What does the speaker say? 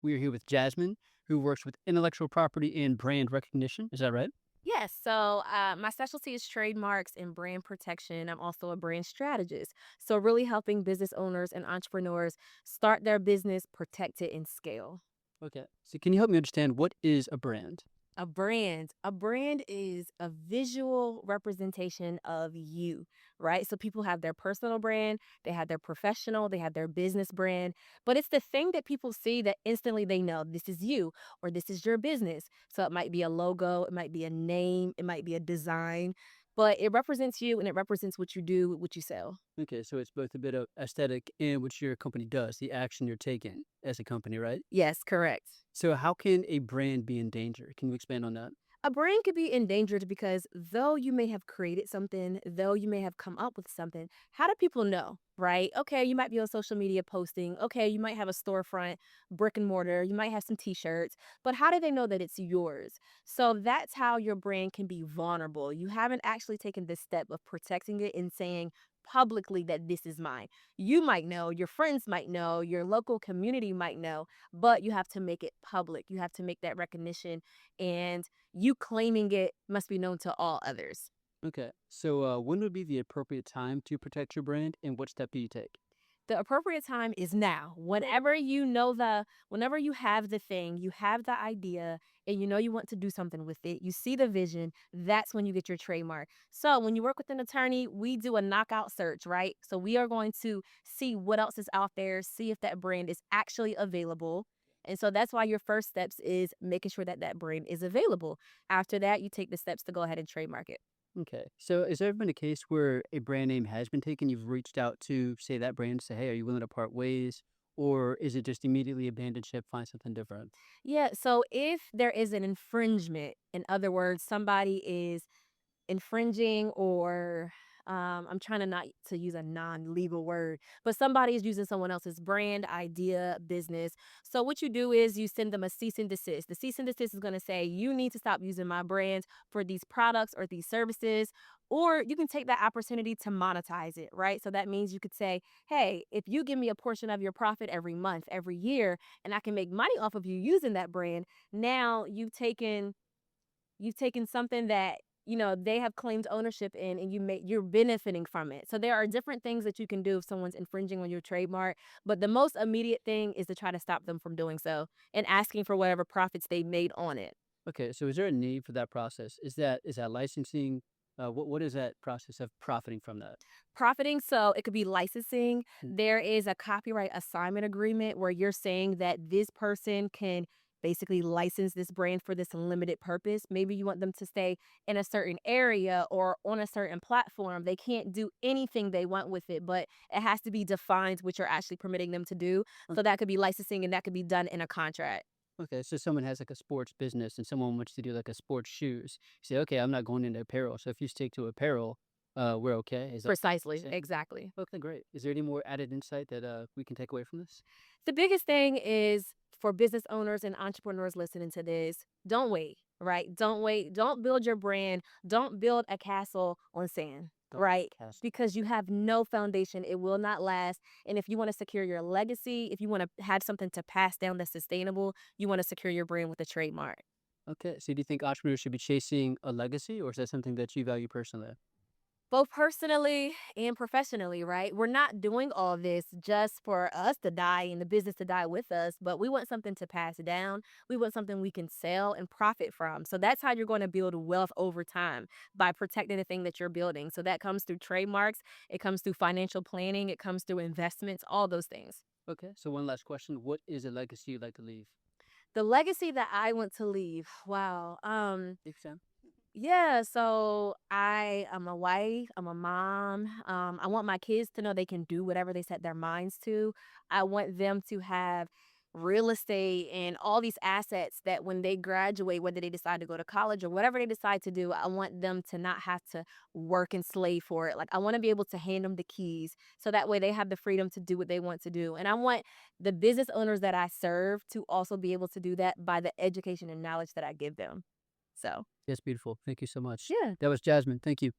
We are here with Jasmine, who works with intellectual property and brand recognition. Is that right? Yes. My specialty is trademarks and brand protection. I'm also a brand strategist. So, really helping business owners and entrepreneurs start their business, protect it, and scale. Okay. So, can you help me understand what is a brand? A brand is a visual representation of you, right? So people have their personal brand, they have their professional, they have their business brand, but it's the thing that people see that instantly they know this is you or this is your business. So it might be a logo, it might be a name, it might be a design, but it represents you and it represents what you do, what you sell. Okay. So, it's both a bit of aesthetic and what your company does, the action you're taking as a company, right? Yes, correct. So, how can a brand be in danger? Can you expand on that? A brand could be endangered because though you may have created something, though you may have come up with something, how do people know? Right? Okay, you might be on social media posting. Okay, you might have a storefront, brick and mortar. You might have some t shirts, but how do they know that it's yours? So that's how your brand can be vulnerable. You haven't actually taken this step of protecting it and saying publicly that this is mine. You might know, your friends might know, your local community might know, but you have to make it public. You have to make that recognition. And you claiming it must be known to all others. Okay. So, when would be the appropriate time to protect your brand and what step do you take? The appropriate time is now. Whenever you have the thing, you have the idea, and you know you want to do something with it, you see the vision, that's when you get your trademark. So when you work with an attorney, we do a knockout search, right? So we are going to see what else is out there, see if that brand is actually available. And so that's why your first steps is making sure that that brand is available. After that, you take the steps to go ahead and trademark it. Okay. So, has there ever been a case where a brand name has been taken? You've reached out to, say, that brand, say, hey, are you willing to part ways? Or is it just immediately abandoned ship, find something different? Yeah, so if there is an infringement, in other words, somebody is infringing or I'm trying to not to use a non-legal word, but somebody is using someone else's brand, idea, business. So what you do is you send them a cease and desist. The cease and desist is going to say you need to stop using my brand for these products or these services, or you can take that opportunity to monetize it, right? So that means you could say, "Hey, if you give me a portion of your profit every month, every year, and I can make money off of you using that brand, now you've taken something that, they have claimed ownership in and you're benefiting from it." So there are different things that you can do if someone's infringing on your trademark, but the most immediate thing is to try to stop them from doing so and asking for whatever profits they made on it. Okay, so is there a need for that process? Is that licensing? What is that process of profiting from that? Profiting, so it could be licensing. Mm. There is a copyright assignment agreement where you're saying that this person can basically license this brand for this limited purpose. Maybe you want them to stay in a certain area or on a certain platform. They can't do anything they want with it, but it has to be defined what you're actually permitting them to do. o- So that could be licensing and that could be done in a contract. Okay, so someone has like a sports business and someone wants to do like a sports shoes. You say, okay, I'm not going into apparel. So if you stick to apparel, we're okay. Is that what Precisely. you're saying? Exactly. Okay, great. Is there any more added insight that we can take away from this? The biggest thing is for business owners and entrepreneurs listening to this, don't wait, right? Don't wait. Don't build your brand. Don't build a castle on sand, Don't right? cast. Because you have no foundation. It will not last. And if you want to secure your legacy, if you want to have something to pass down that's sustainable, you want to secure your brand with a trademark. Okay, so do you think entrepreneurs should be chasing a legacy, or is that something that you value personally? Both personally and professionally, right? We're not doing all this just for us to die and the business to die with us, but we want something to pass down. We want something we can sell and profit from. So that's how you're going to build wealth over time, by protecting the thing that you're building. So that comes through trademarks, it comes through financial planning, it comes through investments, all those things. Okay, so one last question: what is a legacy you'd like to leave? The legacy that I want to leave. Wow. Take your time. Yeah, so I am a wife, I'm a mom. I want my kids to know they can do whatever they set their minds to. I want them to have real estate and all these assets that when they graduate, whether they decide to go to college or whatever they decide to do, I want them to not have to work and slave for it. Like, I want to be able to hand them the keys so that way they have the freedom to do what they want to do. And I want the business owners that I serve to also be able to do that by the education and knowledge that I give them. So, Yes, beautiful. Thank you so much. yeah. That was Jasmine. Thank you.